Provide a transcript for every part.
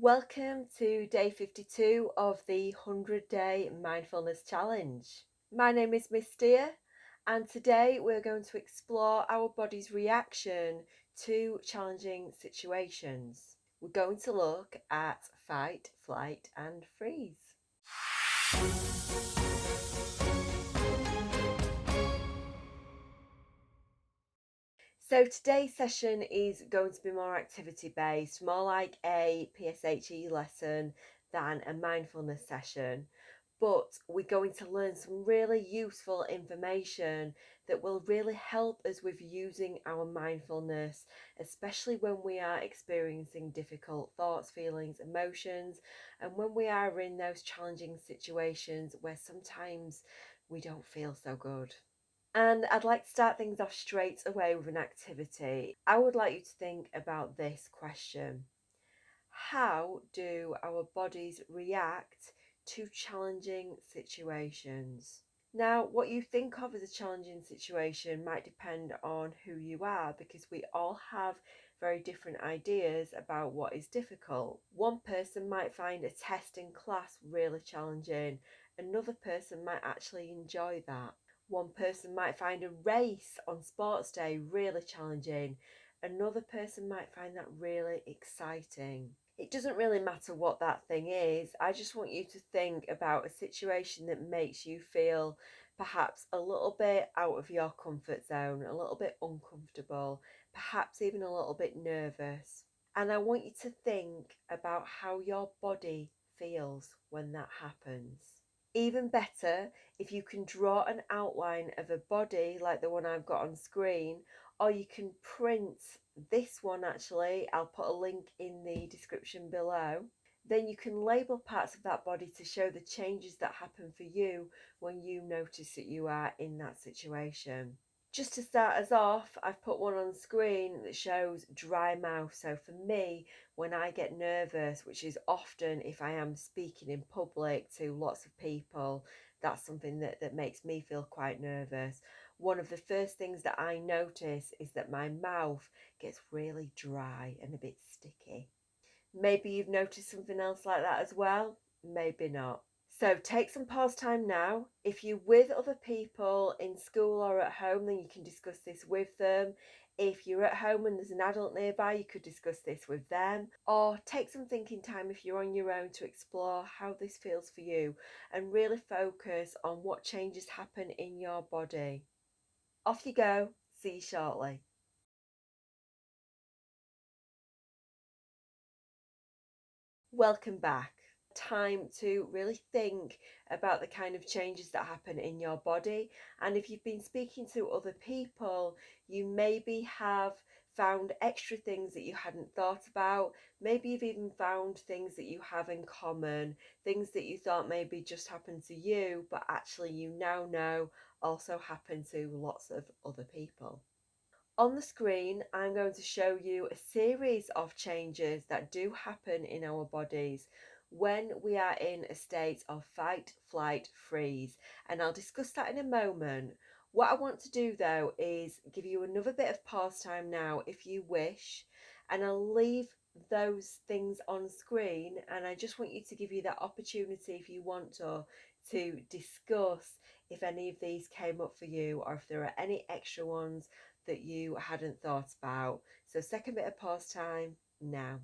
Welcome to day 52 of the 100-day mindfulness challenge. My name is Miss Dear, and today we're going to explore our body's reaction to challenging situations. We're going to look at fight, flight, and freeze. So today's session is going to be more activity based, more like a PSHE lesson than a mindfulness session. But we're going to learn some really useful information that will really help us with using our mindfulness, especially when we are experiencing difficult thoughts, feelings, emotions, and when we are in those challenging situations where sometimes we don't feel so good. And I'd like to start things off straight away with an activity. I would like you to think about this question. How do our bodies react to challenging situations? Now, what you think of as a challenging situation might depend on who you are, because we all have very different ideas about what is difficult. One person might find a test in class really challenging. Another person might actually enjoy that. One person might find a race on sports day really challenging. Another person might find that really exciting. It doesn't really matter what that thing is. I just want you to think about a situation that makes you feel perhaps a little bit out of your comfort zone, a little bit uncomfortable, perhaps even a little bit nervous. And I want you to think about how your body feels when that happens. Even better, if you can draw an outline of a body like the one I've got on screen, or you can print this one actually, I'll put a link in the description below. Then you can label parts of that body to show the changes that happen for you when you notice that you are in that situation. Just to start us off, I've put one on screen that shows dry mouth. So for me, when I get nervous, which is often if I am speaking in public to lots of people, that's something that makes me feel quite nervous. One of the first things that I notice is that my mouth gets really dry and a bit sticky. Maybe you've noticed something else like that as well, maybe not. So take some pause time now. If you're with other people in school or at home, then you can discuss this with them. If you're at home and there's an adult nearby, you could discuss this with them. Or take some thinking time if you're on your own to explore how this feels for you and really focus on what changes happen in your body. Off you go. See you shortly. Welcome back. Time to really think about the kind of changes that happen in your body. And if you've been speaking to other people, you maybe have found extra things that you hadn't thought about. Maybe you've even found things that you have in common, things that you thought maybe just happened to you, but actually you now know also happen to lots of other people. On the screen, I'm going to show you a series of changes that do happen in our bodies when we are in a state of fight, flight, freeze. And I'll discuss that in a moment. What I want to do though is give you another bit of pause time now if you wish, and I'll leave those things on screen, and I just want you to give you that opportunity if you want to discuss if any of these came up for you or if there are any extra ones that you hadn't thought about. So second bit of pause time now.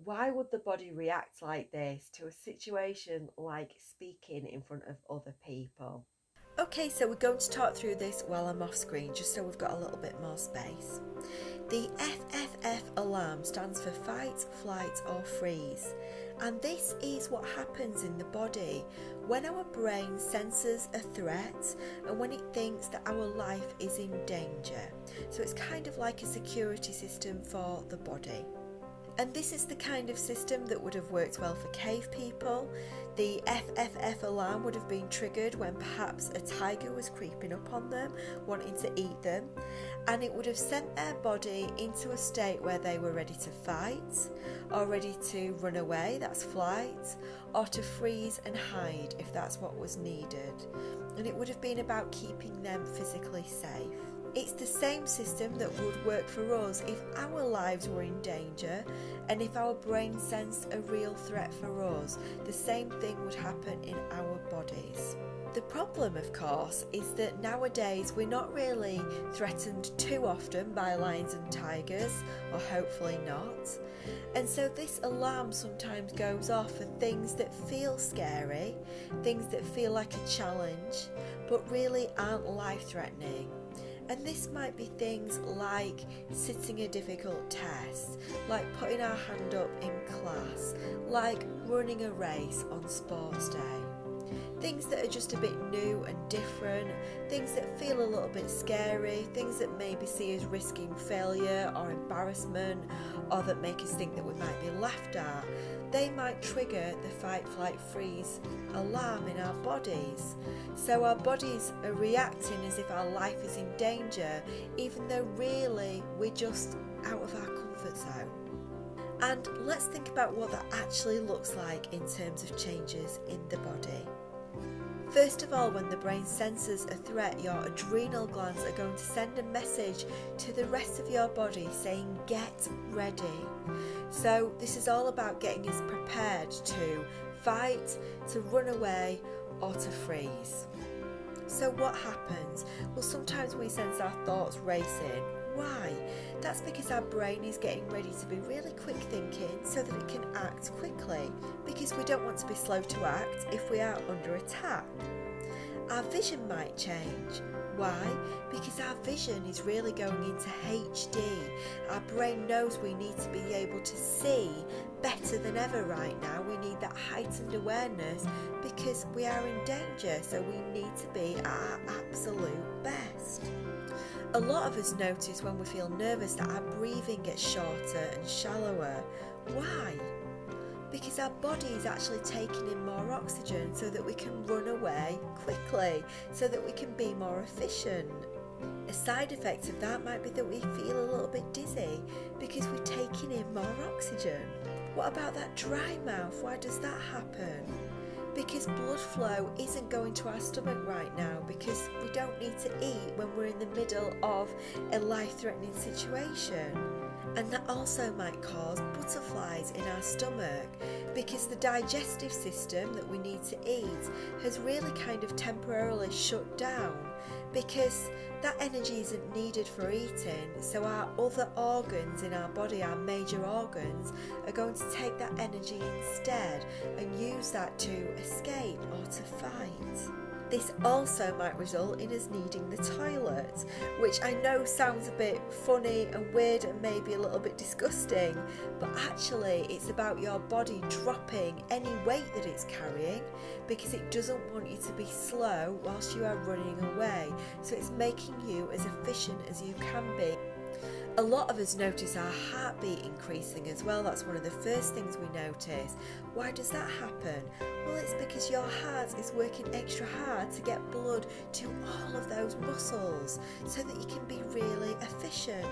Why would the body react like this to a situation like speaking in front of other people? Okay, so we're going to talk through this while I'm off screen, just so we've got a little bit more space. The FFF alarm stands for fight, flight or freeze, and this is what happens in the body when our brain senses a threat and when it thinks that our life is in danger. So it's kind of like a security system for the body. And this is the kind of system that would have worked well for cave people. The FFF alarm would have been triggered when perhaps a tiger was creeping up on them, wanting to eat them, and it would have sent their body into a state where they were ready to fight, or ready to run away, that's flight, or to freeze and hide if that's what was needed. And it would have been about keeping them physically safe. It's the same system that would work for us if our lives were in danger, and if our brain sensed a real threat for us, the same thing would happen in our bodies. The problem, of course, is that nowadays we're not really threatened too often by lions and tigers, or hopefully not. And so this alarm sometimes goes off for things that feel scary, things that feel like a challenge, but really aren't life-threatening. And this might be things like sitting a difficult test, like putting our hand up in class, like running a race on sports day. Things that are just a bit new and different, things that feel a little bit scary, things that maybe see us risking failure or embarrassment, or that make us think that we might be laughed at, they might trigger the fight, flight, freeze alarm in our bodies. So our bodies are reacting as if our life is in danger, even though really we're just out of our comfort zone. And let's think about what that actually looks like in terms of changes in the body. First of all, when the brain senses a threat, your adrenal glands are going to send a message to the rest of your body saying, get ready. So this is all about getting us prepared to fight, to run away, or to freeze. So what happens? Well, sometimes we sense our thoughts racing. Why? That's because our brain is getting ready to be really quick thinking so that it can act quickly, because we don't want to be slow to act if we are under attack. Our vision might change. Why? Because our vision is really going into HD. Our brain knows we need to be able to see better than ever right now. We need that heightened awareness because we are in danger, so we need to be at our absolute best. A lot of us notice when we feel nervous that our breathing gets shorter and shallower. Why? Because our body is actually taking in more oxygen so that we can run away quickly, so that we can be more efficient. A side effect of that might be that we feel a little bit dizzy because we're taking in more oxygen. What about that dry mouth? Why does that happen? Because blood flow isn't going to our stomach right now, because we don't need to eat when we're in the middle of a life-threatening situation. And that also might cause butterflies in our stomach, because the digestive system that we need to eat has really kind of temporarily shut down, because that energy isn't needed for eating. So our other organs in our body, our major organs, are going to take that energy instead and use that to escape or to fight. This also might result in us needing the toilet, which I know sounds a bit funny and weird and maybe a little bit disgusting, but actually it's about your body dropping any weight that it's carrying, because it doesn't want you to be slow whilst you are running away. So it's making you as efficient as you can be. A lot of us notice our heartbeat increasing as well. That's one of the first things we notice. Why does that happen? Well, it's because your heart is working extra hard to get blood to all of those muscles so that you can be really efficient.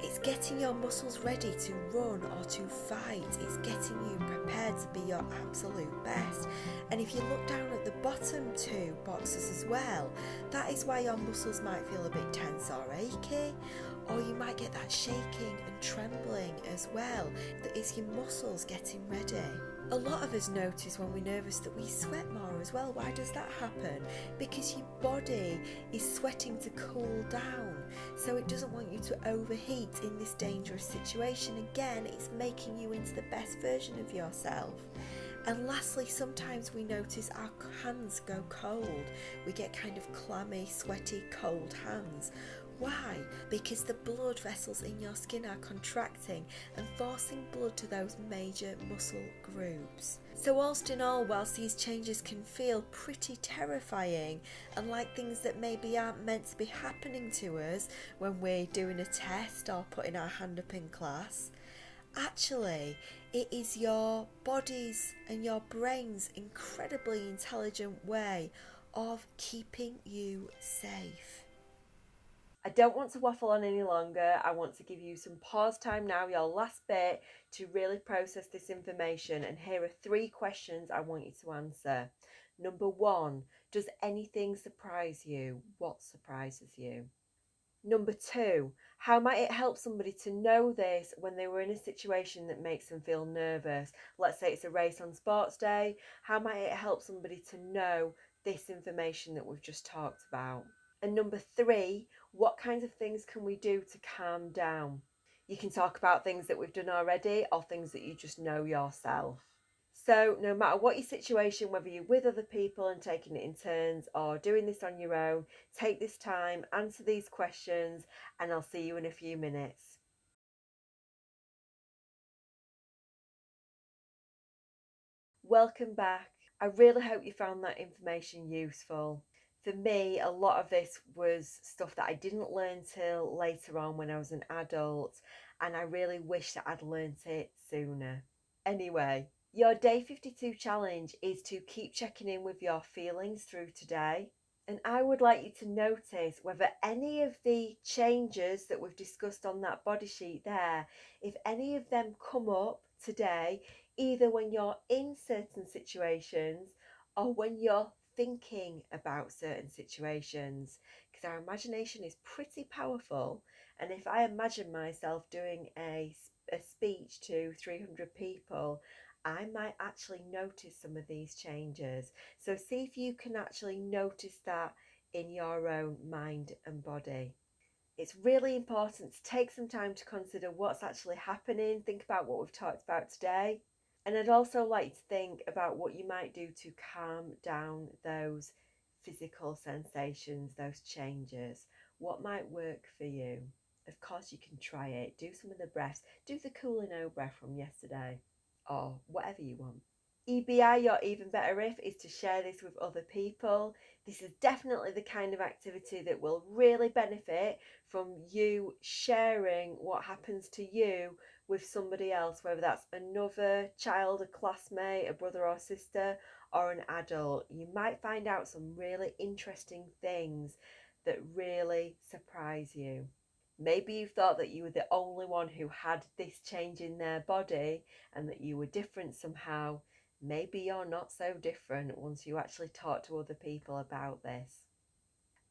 It's getting your muscles ready to run or to fight. It's getting you prepared to be your absolute best. And if you look down at the bottom two boxes as well, that is why your muscles might feel a bit tense or achy, or you might get that shaking and trembling as well. That is your muscles getting ready. A lot of us notice when we're nervous that we sweat more as well. Why does that happen? Because your body is sweating to cool down, so it doesn't want you to overheat in this dangerous situation. Again, it's making you into the best version of yourself. And lastly, sometimes we notice our hands go cold. We get kind of clammy, sweaty, cold hands. Why? Because the blood vessels in your skin are contracting and forcing blood to those major muscle groups. So whilst these changes can feel pretty terrifying and like things that maybe aren't meant to be happening to us when we're doing a test or putting our hand up in class, actually it is your body's and your brain's incredibly intelligent way of keeping you safe. I don't want to waffle on any longer. I want to give you some pause time now, your last bit, to really process this information. And here are 3 questions I want you to answer. Number 1, does anything surprise you? What surprises you? Number two, how might it help somebody to know this when they were in a situation that makes them feel nervous? Let's say it's a race on sports day. How might it help somebody to know this information that we've just talked about? And number three, what kinds of things can we do to calm down? You can talk about things that we've done already or things that you just know yourself. So, no matter what your situation, whether you're with other people and taking it in turns or doing this on your own, take this time, answer these questions, and I'll see you in a few minutes. Welcome back. I really hope you found that information useful. For me, a lot of this was stuff that I didn't learn till later on when I was an adult, and I really wish that I'd learnt it sooner. Anyway, your day 52 challenge is to keep checking in with your feelings through today. And I would like you to notice whether any of the changes that we've discussed on that body sheet there, if any of them come up today, either when you're in certain situations or when you're thinking about certain situations. Because our imagination is pretty powerful. And if I imagine myself doing a speech to 300 people, I might actually notice some of these changes. So see if you can actually notice that in your own mind and body. It's really important to take some time to consider what's actually happening, think about what we've talked about today. And I'd also like to think about what you might do to calm down those physical sensations, those changes. What might work for you? Of course, you can try it. Do some of the breaths. Do the cooling O breath from yesterday, or whatever you want. EBI, your even better if, is to share this with other people. This is definitely the kind of activity that will really benefit from you sharing what happens to you with somebody else, whether that's another child, a classmate, a brother or sister, or an adult. You might find out some really interesting things that really surprise you. Maybe you thought that you were the only one who had this change in their body and that you were different somehow. Maybe you're not so different once you actually talk to other people about this.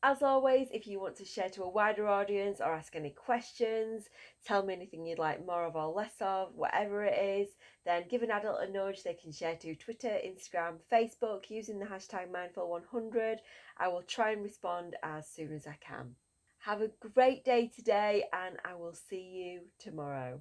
As always, if you want to share to a wider audience or ask any questions, tell me anything you'd like more of or less of, whatever it is, then give an adult a nudge. They can share to Twitter, Instagram, Facebook using the hashtag Mindful100. I will try and respond as soon as I can. Have a great day today, and I will see you tomorrow.